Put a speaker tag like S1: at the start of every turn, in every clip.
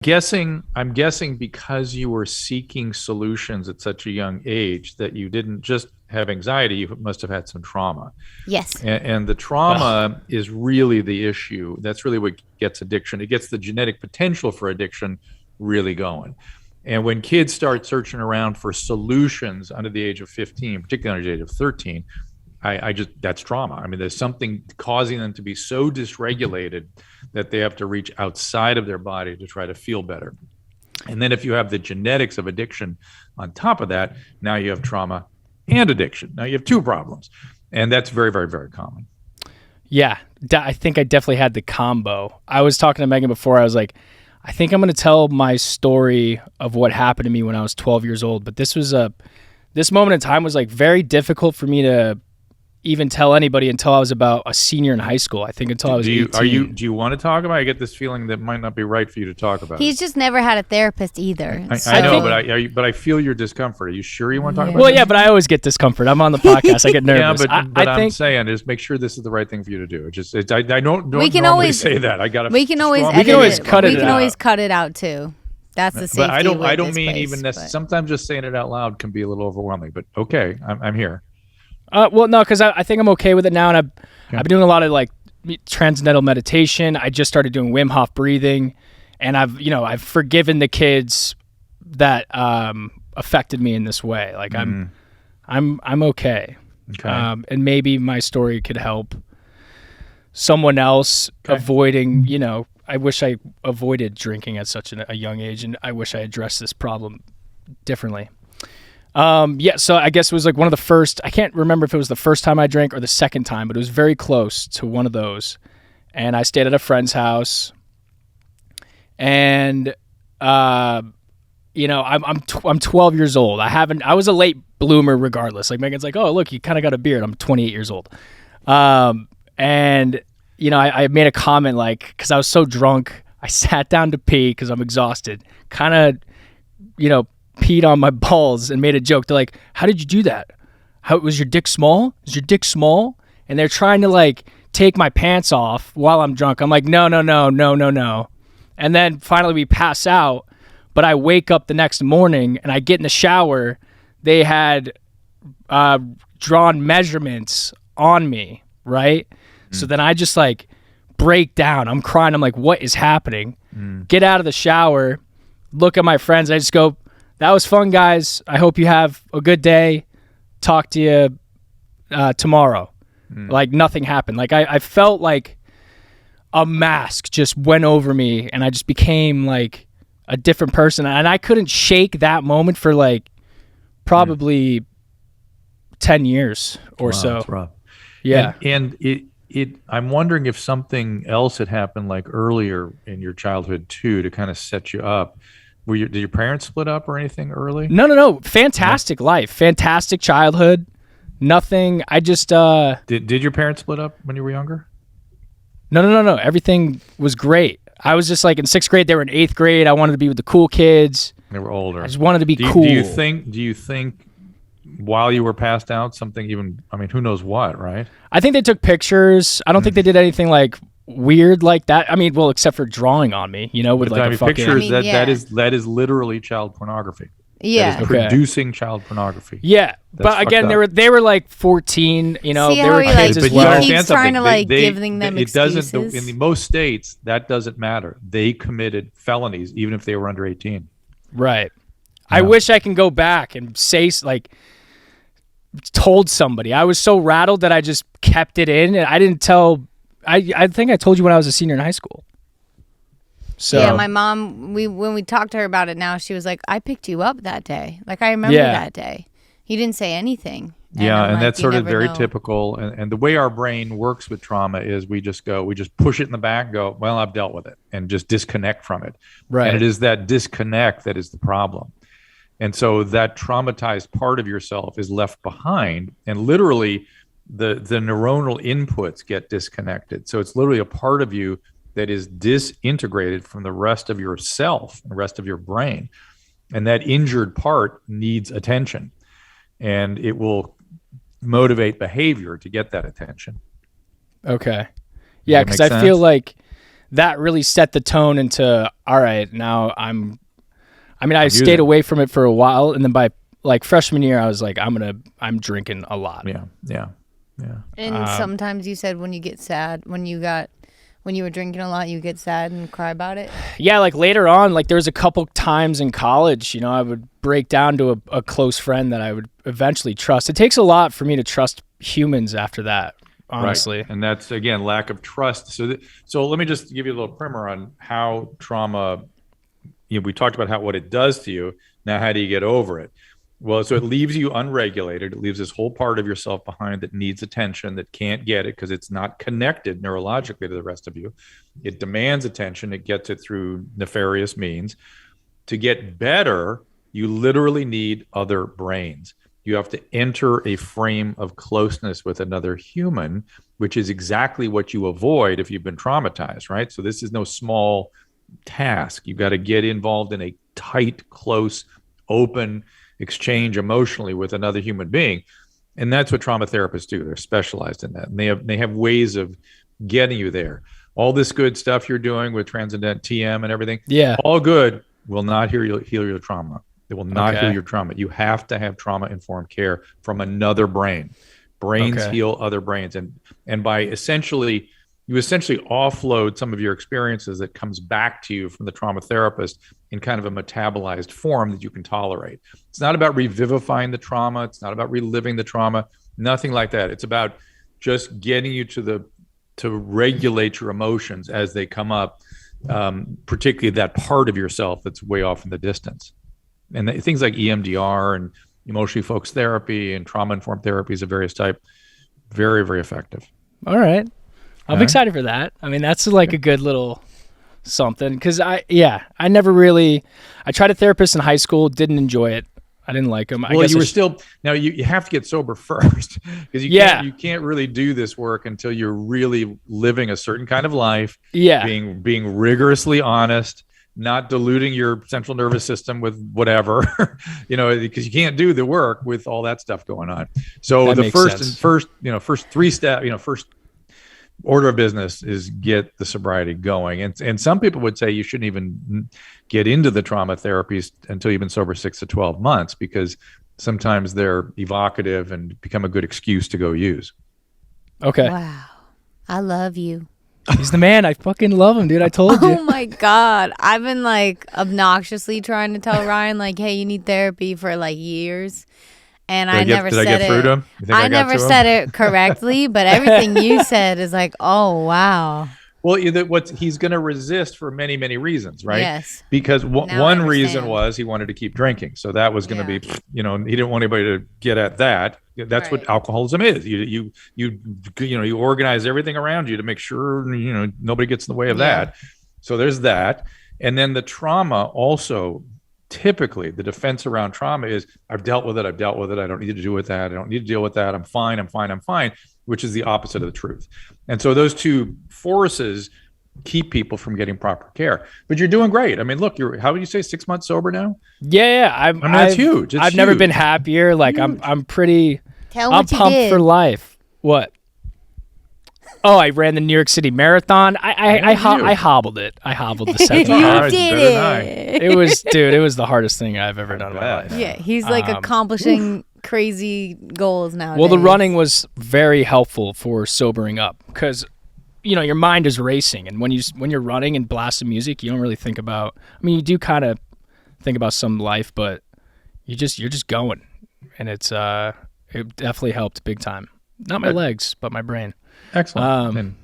S1: I'm guessing because you were seeking solutions at such a young age that you didn't just have anxiety, you must have had some trauma.
S2: Yes.
S1: And the trauma is really the issue. That's really what gets addiction. It gets the genetic potential for addiction really going. And when kids start searching around for solutions under the age of 15, particularly under the age of 13, I just, that's trauma. I mean, there's something causing them to be so dysregulated that they have to reach outside of their body to try to feel better. And then if you have the genetics of addiction on top of that, now you have trauma and addiction. Now you have two problems. And that's very, very, very common.
S3: Yeah, I think I definitely had the combo. I was talking to Megan before. I was like, I think I'm going to tell my story of what happened to me when I was 12 years old. But this moment in time was like very difficult for me to even tell anybody until I was about a senior in high school. I think until I was 18.
S1: Do you want to talk about it? I get this feeling that might not be right for you to talk about.
S2: He's just never had a therapist either.
S1: I know, but I feel your discomfort. Are you sure you want to talk about it?
S3: Well, yeah, but I always get discomfort. I'm on the podcast. I get nervous.
S1: Yeah, but I'm saying is make sure this is the right thing for you to do. It's just I don't
S2: we can
S1: normally
S2: always
S1: say that.
S2: We can always cut it out too. That's the safety.
S1: But I don't mean even necessarily. Sometimes just saying it out loud can be a little overwhelming. But okay, I'm here.
S3: Well, no, because I think I'm okay with it now, and I've been doing a lot of like transcendental meditation. I just started doing Wim Hof breathing, and I've forgiven the kids that affected me in this way. Like I'm okay.
S1: Okay.
S3: And maybe my story could help someone else avoiding. I wish I avoided drinking at such a young age, and I wish I addressed this problem differently. So I guess it was like one of the first, I can't remember if it was the first time I drank or the second time, but it was very close to one of those. And I stayed at a friend's house, and, I'm 12 years old. I was a late bloomer regardless. Like Megan's like, oh, look, you kind of got a beard. I'm 28 years old. I made a comment like, cause I was so drunk, I sat down to pee cause I'm exhausted, kind of, peed on my balls and made a joke. They're like, how did you do that? How was your dick small? Is your dick small? And they're trying to like take my pants off while I'm drunk. I'm like, no. And then finally we pass out, but I wake up the next morning and I get in the shower. They had drawn measurements on me, right? So then I just like break down. I'm crying. I'm like, what is happening? Get out of the shower, look at my friends. I just go, that was fun, guys. I hope you have a good day. Talk to you tomorrow. Like nothing happened. Like I felt like a mask just went over me and I just became like a different person. And I couldn't shake that moment for like probably 10 years or so.
S1: That's rough.
S3: Yeah.
S1: And I'm wondering if something else had happened like earlier in your childhood too to kind of set you up. Did your parents split up or anything early?
S3: No. Fantastic life. Fantastic childhood. Nothing. I just...
S1: Did your parents split up when you were younger?
S3: No. Everything was great. I was just like in 6th grade. They were in 8th grade. I wanted to be with the cool kids.
S1: They were older.
S3: I just wanted to be cool.
S1: Do you think while you were passed out something even... I mean, who knows what, right?
S3: I think they took pictures. I don't think they did anything like weird like that. I mean, well, except for drawing on me, with like a fucking
S1: pictures. That is literally child pornography.
S2: Yeah,
S1: that is producing child pornography.
S3: Yeah, but again, they were like 14.
S2: See
S3: they
S2: how
S3: were kids as well.
S2: He keeps trying to like giving them excuses.
S1: In the most states, that doesn't matter. They committed felonies even if they were under 18.
S3: Right.
S1: Yeah.
S3: I wish I can go back and say like told somebody. I was so rattled that I just kept it in, and I didn't tell. I think I told you when I was a senior in high school. So
S2: yeah, my mom, when we talked to her about it now, she was like, I picked you up that day. Like, I remember that day. You didn't say anything.
S1: And that's sort of very typical. And the way our brain works with trauma is we just push it in the back and go, well, I've dealt with it, and just disconnect from it. Right. And it is that disconnect that is the problem. And so that traumatized part of yourself is left behind, and literally the neuronal inputs get disconnected. So it's literally a part of you that is disintegrated from the rest of yourself, the rest of your brain. And that injured part needs attention, and it will motivate behavior to get that attention.
S3: Okay. Yeah, because I feel like that really set the tone into, all right, now I stayed away from it for a while, and then by like freshman year, I was like, I'm drinking a lot.
S1: Yeah.
S2: And sometimes you said when you get sad, when you were drinking a lot, you get sad and cry about it.
S3: Yeah, like later on, like there was a couple times in college, you know, I would break down to a close friend that I would eventually trust. It takes a lot for me to trust humans after that, honestly.
S1: Right. And that's, again, lack of trust. So let me just give you a little primer on how trauma, we talked about what it does to you. Now, how do you get over it? Well, so it leaves you unregulated. It leaves this whole part of yourself behind that needs attention, that can't get it because it's not connected neurologically to the rest of you. It demands attention. It gets it through nefarious means. To get better, you literally need other brains. You have to enter a frame of closeness with another human, which is exactly what you avoid if you've been traumatized, right? So this is no small task. You've got to get involved in a tight, close, open exchange emotionally with another human being. And that's what trauma therapists do. They're specialized in that. And they have ways of getting you there. All this good stuff you're doing with Transcendent TM and everything, all good, will not heal your trauma. It will not heal your trauma. You have to have trauma-informed care from another brain. Brains heal other brains. And by you essentially offload some of your experiences that comes back to you from the trauma therapist in kind of a metabolized form that you can tolerate. It's not about revivifying the trauma. It's not about reliving the trauma. Nothing like that. It's about just getting you to regulate your emotions as they come up, particularly that part of yourself that's way off in the distance. And things like EMDR and emotionally focused therapy and trauma-informed therapies of various type, very, very effective.
S3: All right. I'm excited for that. I mean, that's like a good little something because I tried a therapist in high school, didn't enjoy it. I didn't like him.
S1: Well, you have to get sober first because you can't really do this work until you're really living a certain kind of life.
S3: Yeah.
S1: Being rigorously honest, not diluting your central nervous system with whatever, because you can't do the work with all that stuff going on. So the first three step, first order of business is get the sobriety going. And some people would say you shouldn't even get into the trauma therapies until you've been sober 6 to 12 months, because sometimes they're evocative and become a good excuse to go use.
S3: Okay.
S2: Wow. I love you.
S3: He's the man. I fucking love him, dude. I told you.
S2: Oh my God. I've been like obnoxiously trying to tell Ryan, like, hey, you need therapy for like years. And I never said it. Did I get through to him? I never said it correctly, but everything you said is like, oh, wow.
S1: Well, he's going to resist for many, many reasons, right?
S2: Yes.
S1: Because one reason was he wanted to keep drinking. So that was going to be, he didn't want anybody to get at that. That's what alcoholism is. You organize everything around you to make sure, nobody gets in the way of that. So there's that. And then the trauma also, typically the defense around trauma is, I've dealt with it. I don't need to deal with that. I don't need to deal with that. I'm fine, which is the opposite of the truth. And so those two forces keep people from getting proper care. But you're doing great. I mean, look, how would you say 6 months sober now?
S3: Yeah.
S1: That's huge.
S3: I've never been happier. Like huge. I'm pretty. I'm pumped for life. What? Oh, I ran the New York City Marathon. I hobbled it. I hobbled the 7
S2: You did it.
S3: It was the hardest thing I've ever done in my life.
S2: Yeah, he's like accomplishing crazy goals nowadays.
S3: Well, the running was very helpful for sobering up because, your mind is racing, and when you're running and blasting music, you don't really think about. I mean, you do kind of think about some life, but you're just going, and it definitely helped big time. Not my legs, but my brain.
S1: Excellent.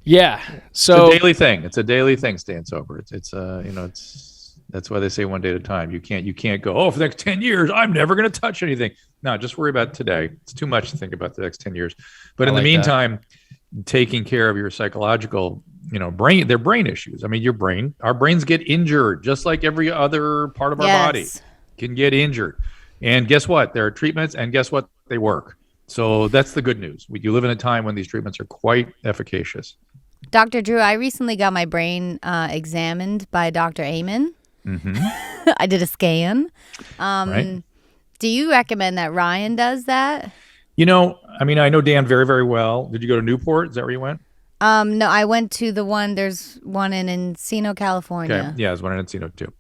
S3: Yeah. So
S1: it's a daily thing. It's a daily thing staying sober. It's that's why they say one day at a time. You can't go, for the next 10 years, I'm never going to touch anything. No, just worry about today. It's too much to think about the next 10 years. But in the meantime, taking care of your psychological, brain, they're brain issues. I mean, our brains get injured just like every other part of our body can get injured. And guess what? There are treatments, and guess what? They work. So that's the good news. You live in a time when these treatments are quite efficacious.
S2: Dr. Drew, I recently got my brain examined by Dr. Amen.
S1: Mm-hmm.
S2: I did a scan.
S1: Right.
S2: Do you recommend that Ryan does that?
S1: I know Dan very, very well. Did you go to Newport? Is that where you went?
S2: No, I went to the one. There's one in Encino, California.
S1: Okay. Yeah, there's one in Encino too.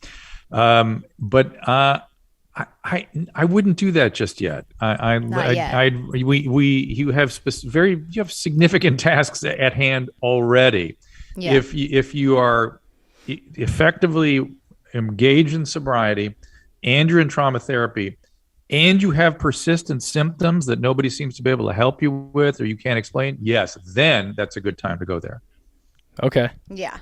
S1: But I wouldn't do that just yet.
S2: Not yet.
S1: You have significant tasks at hand already.
S2: Yeah.
S1: If you are effectively engaged in sobriety and you're in trauma therapy and you have persistent symptoms that nobody seems to be able to help you with or you can't explain, yes, then that's a good time to go there.
S3: Okay.
S2: Yeah.